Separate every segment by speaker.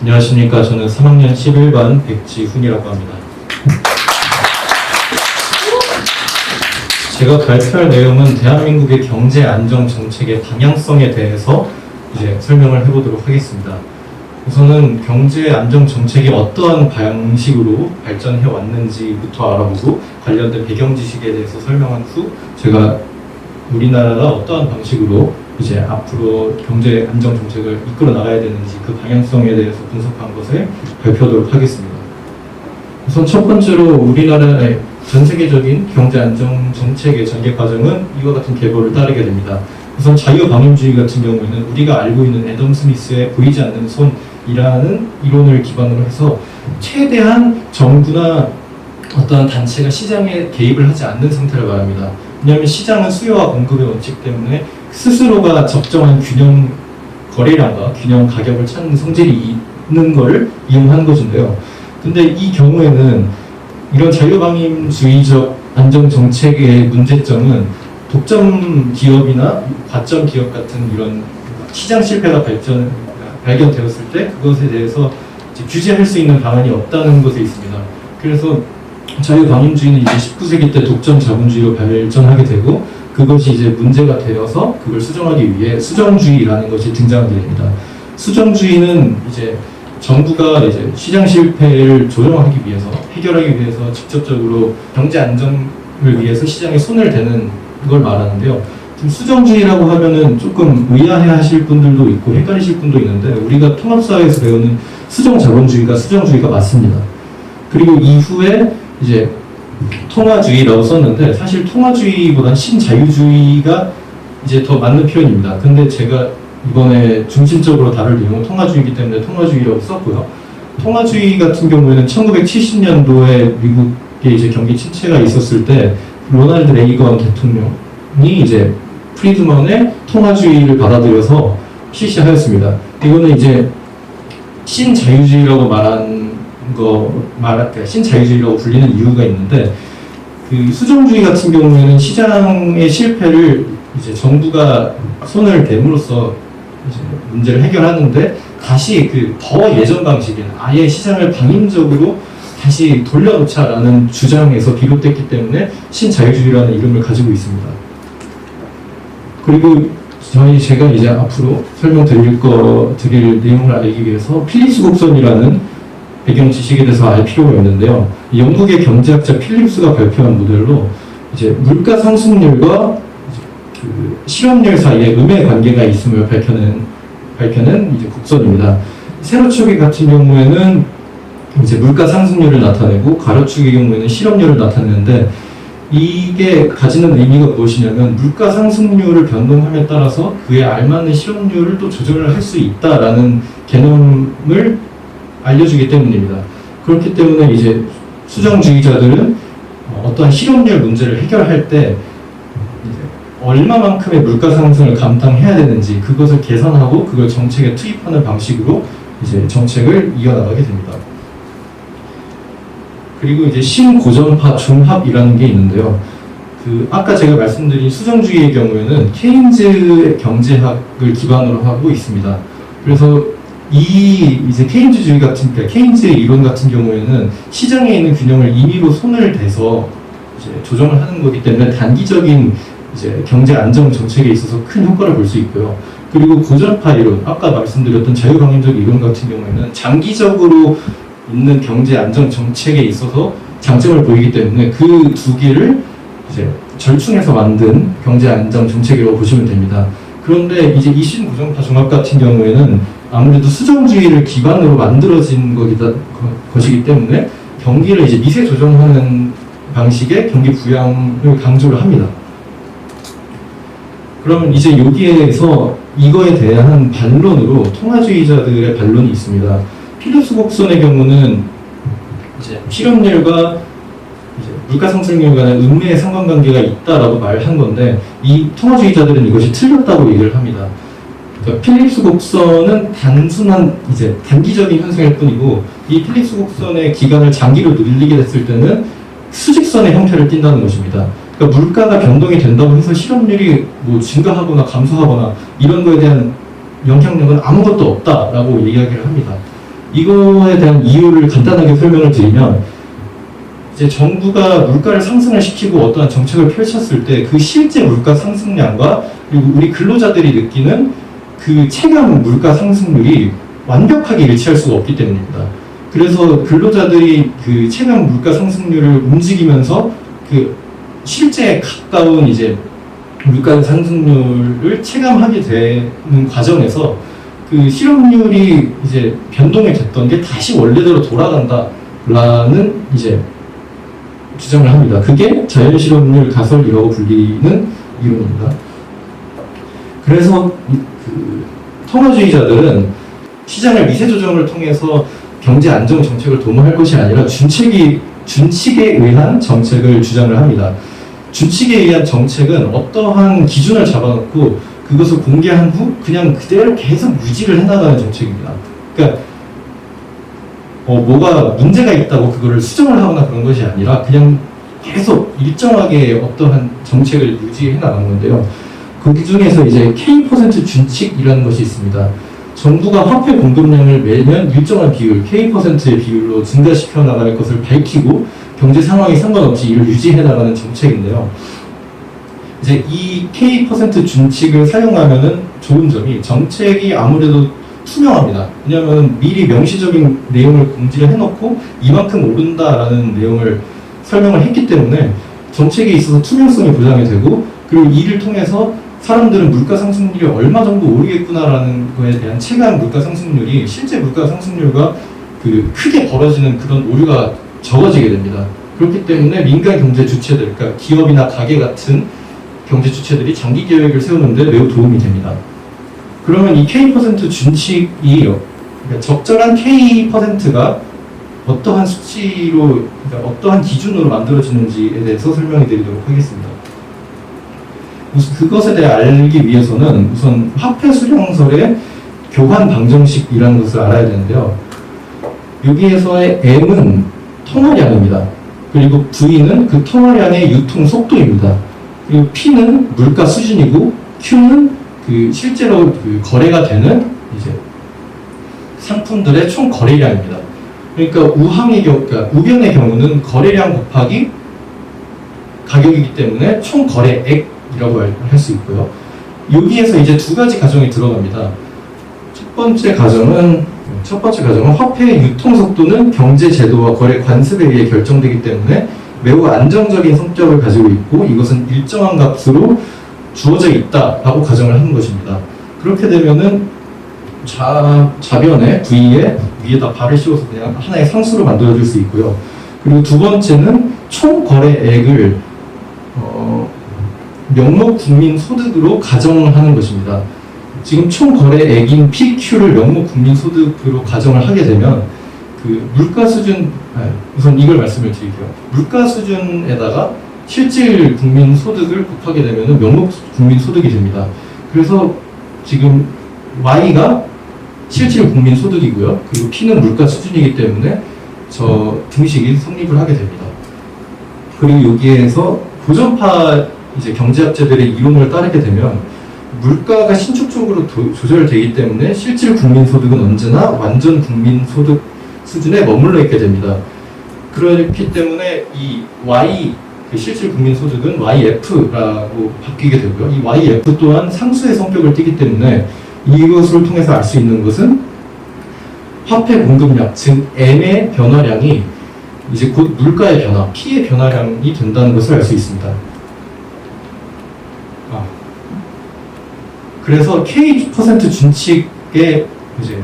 Speaker 1: 안녕하십니까. 저는 3학년 11반 백지훈이라고 합니다. 제가 발표할 내용은 대한민국의 경제 안정 정책의 방향성에 대해서 이제 설명을 해보도록 하겠습니다. 우선은 경제 안정 정책이 어떠한 방식으로 발전해 왔는지부터 알아보고 관련된 배경 지식에 대해서 설명한 후 제가 우리나라가 어떠한 방식으로 이제 앞으로 경제 안정 정책을 이끌어 나가야 되는지 그 방향성에 대해서 분석한 것을 발표하도록 하겠습니다. 우선 첫 번째로 우리나라의 전 세계적인 경제 안정 정책의 전개 과정은 이와 같은 계보를 따르게 됩니다. 우선 자유방임주의 같은 경우에는 우리가 알고 있는 애덤 스미스의 보이지 않는 손이라는 이론을 기반으로 해서 최대한 정부나 어떤 단체가 시장에 개입을 하지 않는 상태를 말합니다. 왜냐하면 시장은 수요와 공급의 원칙 때문에 스스로가 적정한 균형 거래량과 균형 가격을 찾는 성질이 있는 것을 이용하는 것인데요. 근데 이 경우에는 이런 자유방임주의적 안정정책의 문제점은 독점 기업이나 과점 기업 같은 이런 시장 실패가 발견되었을 때 그것에 대해서 이제 규제할 수 있는 방안이 없다는 것에 있습니다. 그래서 자유방임주의는 이제 19세기 때 독점 자본주의로 발전하게 되고 그것이 이제 문제가 되어서 그걸 수정하기 위해 수정주의라는 것이 등장하게 됩니다. 수정주의는 이제 정부가 이제 시장 실패를 조정하기 위해서 해결하기 위해서 직접적으로 경제 안정을 위해서 시장에 손을 대는 걸 말하는데요. 지금 수정주의라고 하면은 조금 의아해하실 분들도 있고 헷갈리실 분도 있는데 우리가 통합사회에서 배우는 수정자본주의가 수정주의가 맞습니다. 그리고 이후에 이제 통화주의라고 썼는데 사실 통화주의보다는 신자유주의가 이제 더 맞는 표현입니다. 근데 제가 이번에 중심적으로 다룰 내용은 통화주의이기 때문에 통화주의라고 썼고요. 통화주의 같은 경우에는 1970년도에 미국에 이제 경기 침체가 있었을 때 로널드 레이건 대통령이 이제 프리드먼의 통화주의를 받아들여서 실시하였습니다. 이거는 이제 신자유주의라고 신자유주의라고 불리는 이유가 있는데 그 수정주의 같은 경우에는 시장의 실패를 이제 정부가 손을 댐으로써 이제 문제를 해결하는데 다시 그 더 예전 방식인 아예 시장을 방임적으로 다시 돌려놓자라는 주장에서 비롯됐기 때문에 신자유주의라는 이름을 가지고 있습니다. 그리고 제가 이제 앞으로 설명드릴 내용을 알기 위해서 필립스 곡선이라는 배경 지식에 대해서 알 필요가 있는데요. 영국의 경제학자 필립스가 발표한 모델로 이제 물가 상승률과 그 실업률 사이에 음의 관계가 있음을 밝혀낸 이제 곡선입니다. 세로축이 같은 경우에는 이제 물가 상승률을 나타내고 가로축의 경우에는 실업률을 나타내는데 이게 가지는 의미가 무엇이냐면 물가 상승률을 변동함에 따라서 그에 알맞는 실업률을 또 조절을 할 수 있다라는 개념을 알려주기 때문입니다. 그렇기 때문에 이제 수정주의자들은 어떠한 실업률 문제를 해결할 때 얼마만큼의 물가 상승을 감당해야 되는지 그것을 계산하고 그걸 정책에 투입하는 방식으로 이제 정책을 이어나가게 됩니다. 그리고 이제 신고전파 중합이라는 게 있는데요. 그 아까 제가 말씀드린 수정주의의 경우에는 케인즈의 경제학을 기반으로 하고 있습니다. 그래서 이제 케인즈주의 그러니까 케인즈의 이론 같은 경우에는 시장에 있는 균형을 임의로 손을 대서 이제 조정을 하는 거기 때문에 단기적인 이제 경제 안정 정책에 있어서 큰 효과를 볼 수 있고요. 그리고 고전파 이론, 아까 말씀드렸던 자유방임적 이론 같은 경우에는 장기적으로 있는 경제 안정 정책에 있어서 장점을 보이기 때문에 그 두 개를 이제 절충해서 만든 경제 안정 정책이라고 보시면 됩니다. 그런데 이제 이 신고전파 종합 같은 경우에는 아무래도 수정주의를 기반으로 만들어진 것이기 때문에 경기를 이제 미세 조정하는 방식의 경기 부양을 강조를 합니다. 그러면 이제 여기에서 이거에 대한 반론으로 통화주의자들의 반론이 있습니다. 필립스 곡선의 경우는 이제 실업률과 이제 물가 상승률 간의 음매의 상관관계가 있다라고 말한 건데 이 통화주의자들은 이것이 틀렸다고 얘기를 합니다. 그러니까 필립스 곡선은 단순한 이제 단기적인 현상일 뿐이고 이 필립스 곡선의 기간을 장기로 늘리게 됐을 때는 수직선의 형태를 띈다는 것입니다. 그러니까 물가가 변동이 된다고 해서 실업률이 뭐 증가하거나 감소하거나 이런 거에 대한 영향력은 아무것도 없다라고 이야기를 합니다. 이거에 대한 이유를 간단하게 설명을 드리면, 이제 정부가 물가를 상승을 시키고 어떠한 정책을 펼쳤을 때 그 실제 물가 상승량과 그리고 우리 근로자들이 느끼는 그 체감 물가 상승률이 완벽하게 일치할 수가 없기 때문입니다. 그래서 근로자들이 그 체감 물가 상승률을 움직이면서 그 실제 가까운 이제 물가 상승률을 체감하게 되는 과정에서 그 실업률이 이제 변동이 됐던 게 다시 원래대로 돌아간다라는 이제 주장을 합니다. 그게 자연실업률 가설이라고 불리는 이론입니다. 그래서 그 통화주의자들은 시장을 미세 조정을 통해서 경제 안정 정책을 도모할 것이 아니라 준칙에 의한 정책을 주장을 합니다. 준칙에 의한 정책은 어떠한 기준을 잡아놓고 그것을 공개한 후 그냥 그대로 계속 유지를 해나가는 정책입니다. 그러니까 뭐가 문제가 있다고 그거를 수정을 하거나 그런 것이 아니라 그냥 계속 일정하게 어떠한 정책을 유지해 나가는 건데요. 그 중에서 이제 K% 준칙이라는 것이 있습니다. 정부가 화폐 공급량을 매년 일정한 비율, K%의 비율로 증가시켜 나갈 것을 밝히고 경제 상황에 상관없이 이를 유지해 나가는 정책인데요. 이제 이 K% 준칙을 사용하면은 좋은 점이 정책이 아무래도 투명합니다. 왜냐하면 미리 명시적인 내용을 공지를 해놓고 이만큼 오른다라는 내용을 설명을 했기 때문에 정책에 있어서 투명성이 보장이 되고, 그리고 이를 통해서 사람들은 물가 상승률이 얼마 정도 오르겠구나라는 거에 대한 체감 물가 상승률이 실제 물가 상승률과 그 크게 벌어지는 그런 오류가 적어지게 됩니다. 그렇기 때문에 민간 경제 주체들, 그러니까 기업이나 가게 같은 경제 주체들이 장기 계획을 세우는데 매우 도움이 됩니다. 그러면 이 K% 준칙이 그러니까 적절한 K%가 어떠한 수치로, 그러니까 어떠한 기준으로 만들어지는지에 대해서 설명해 드리도록 하겠습니다. 우선 그것에 대해 알기 위해서는 우선 화폐 수령설의 교환 방정식이라는 것을 알아야 되는데요. 여기에서의 M은 통화량입니다. 그리고 V는 그 통화량의 유통 속도입니다. 그리고 P는 물가 수준이고 Q는 그 실제로 그 거래가 되는 이제 상품들의 총 거래량입니다. 그러니까 그러니까 우변의 경우는 거래량 곱하기 가격이기 때문에 총 거래액이라고 할 수 있고요. 여기에서 이제 두 가지 가정이 들어갑니다. 첫 번째 가정은 화폐의 유통 속도는 경제 제도와 거래 관습에 의해 결정되기 때문에 매우 안정적인 성격을 가지고 있고 이것은 일정한 값으로 주어져 있다라고 가정을 하는 것입니다. 그렇게 되면은 좌변에 V에 위에다 발을 씌워서 그냥 하나의 상수로 만들어줄 수 있고요. 그리고 두 번째는 총 거래액을 명목 국민 소득으로 가정하는 것입니다. 지금 총 거래액인 PQ를 명목 국민 소득으로 가정을 하게 되면 그 물가 수준, 우선 이걸 말씀을 드릴게요. 물가 수준에다가 실질 국민 소득을 곱하게 되면 명목 국민 소득이 됩니다. 그래서 지금 Y가 실질 국민 소득이고요. 그리고 P는 물가 수준이기 때문에 저 등식이 성립을 하게 됩니다. 그리고 여기에서 고전파 이제 경제학자들의 이론을 따르게 되면 물가가 신축적으로 조절되기 때문에 실질 국민 소득은 언제나 완전 국민 소득 수준에 머물러 있게 됩니다. 그렇기 때문에 이 Y 그 실질 국민 소득은 YF라고 바뀌게 되고요. 이 YF 또한 상수의 성격을 띠기 때문에 이것을 통해서 알 수 있는 것은 화폐 공급량, 즉 M의 변화량이 이제 곧 물가의 변화, P의 변화량이 된다는 것을 알 수 있습니다. 그래서 K% 준칙의 이제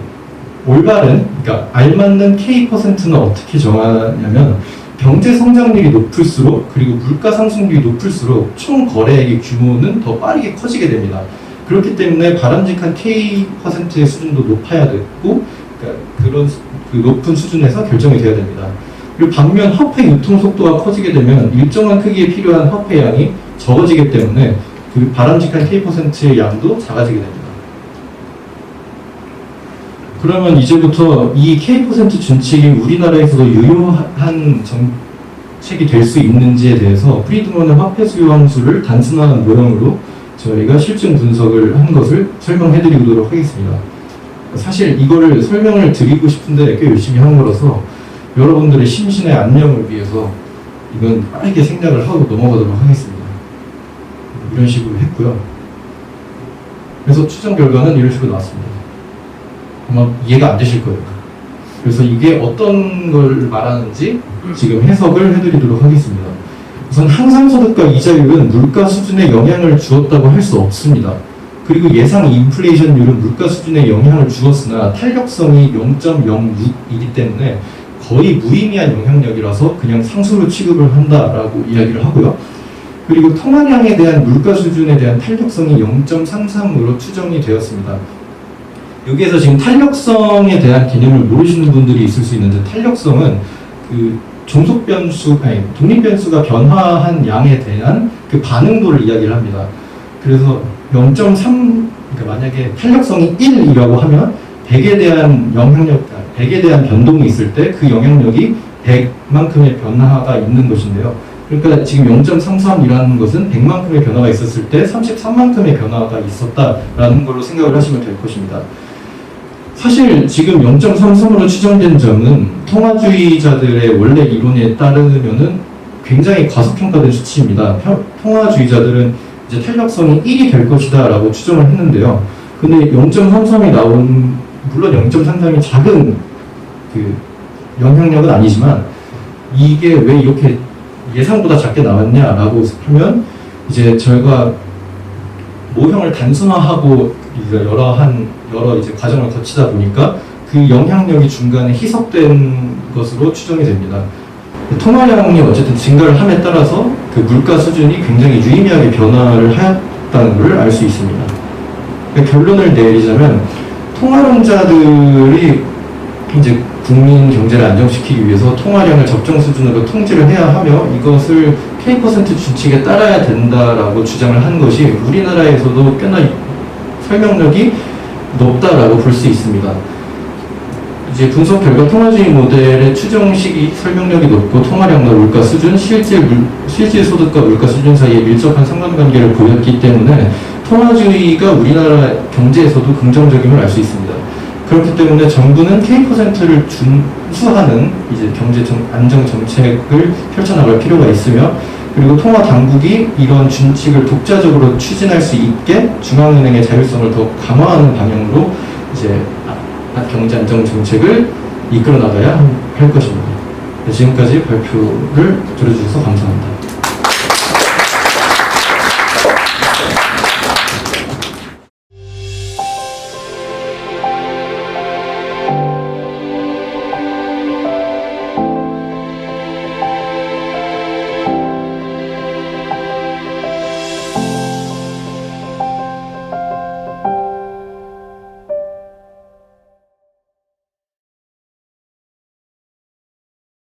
Speaker 1: 올바른, 그러니까 알맞는 K%는 어떻게 정하냐면 경제 성장률이 높을수록 그리고 물가 상승률이 높을수록 총 거래액의 규모는 더 빠르게 커지게 됩니다. 그렇기 때문에 바람직한 K%의 수준도 높아야 되고, 그러니까 그런 그 높은 수준에서 결정이 되어야 됩니다. 그리고 반면 화폐 유통 속도가 커지게 되면 일정한 크기에 필요한 화폐 양이 적어지기 때문에 그 바람직한 K%의 양도 작아지게 됩니다. 그러면 이제부터 이 K% 준칙이 우리나라에서도 유효한 정책이 될 수 있는지에 대해서 프리드먼의 화폐 수요 함수를 단순한 모형으로 저희가 실증 분석을 한 것을 설명해 드리도록 하겠습니다. 사실 이거를 설명을 드리고 싶은데 꽤 열심히 한 거라서 여러분들의 심신의 안녕을 위해서 이건 빠르게 생략을 하고 넘어가도록 하겠습니다. 이런 식으로 했고요. 그래서 추정 결과는 이런 식으로 나왔습니다. 아마 이해가 안 되실 거예요. 그래서 이게 어떤 걸 말하는지 지금 해석을 해드리도록 하겠습니다. 우선 항상소득과 이자율은 물가 수준에 영향을 주었다고 할 수 없습니다. 그리고 예상 인플레이션율은 물가 수준에 영향을 주었으나 탄력성이 0.06이기 때문에 거의 무의미한 영향력이라서 그냥 상수로 취급을 한다라고 이야기를 하고요. 그리고 통화량에 대한 물가 수준에 대한 탄력성이 0.33으로 추정이 되었습니다. 여기에서 지금 탄력성에 대한 개념을 모르시는 분들이 있을 수 있는데, 탄력성은 그 종속 변수, 아니 독립 변수가 변화한 양에 대한 그 반응도를 이야기를 합니다. 그래서 0.3, 그러니까 만약에 탄력성이 1이라고 하면 100에 대한 영향력, 100에 대한 변동이 있을 때 그 영향력이 100만큼의 변화가 있는 것인데요. 그러니까 지금 0.33이라는 것은 100만큼의 변화가 있었을 때 33만큼의 변화가 있었다라는 걸로 생각을 하시면 될 것입니다. 사실 지금 0.33으로 추정된 점은 통화주의자들의 원래 이론에 따르면은 굉장히 과소평가된 수치입니다. 통화주의자들은 이제 탄력성이 1이 될 것이다 라고 추정을 했는데요. 근데 0.33이 나온, 물론 0.33이 작은 그 영향력은 아니지만 이게 왜 이렇게 예상보다 작게 나왔냐라고 하면, 이제 저희가 모형을 단순화하고 여러 이제 과정을 거치다 보니까 그 영향력이 중간에 희석된 것으로 추정이 됩니다. 통화량이 어쨌든 증가를 함에 따라서 그 물가 수준이 굉장히 유의미하게 변화를 하였다는 걸 알 수 있습니다. 그러니까 결론을 내리자면, 통화론자들이 이제 국민 경제를 안정시키기 위해서 통화량을 적정 수준으로 통제를 해야 하며 이것을 K% 준칙에 따라야 된다라고 주장을 한 것이 우리나라에서도 꽤나 설명력이 높다라고 볼 수 있습니다. 이제 분석 결과 통화주의 모델의 추정 시기 설명력이 높고 통화량과 물가 수준, 실질 소득과 물가 수준 사이에 밀접한 상관관계를 보였기 때문에 통화주의가 우리나라 경제에서도 긍정적임을 알 수 있습니다. 그렇기 때문에 정부는 K%를 준수하는 이제 경제 안정 정책을 펼쳐나갈 필요가 있으며, 그리고 통화 당국이 이런 준칙을 독자적으로 추진할 수 있게 중앙은행의 자율성을 더 강화하는 방향으로 이제 경제 안정 정책을 이끌어 나가야 할 것입니다. 지금까지 발표를 들어주셔서 감사합니다.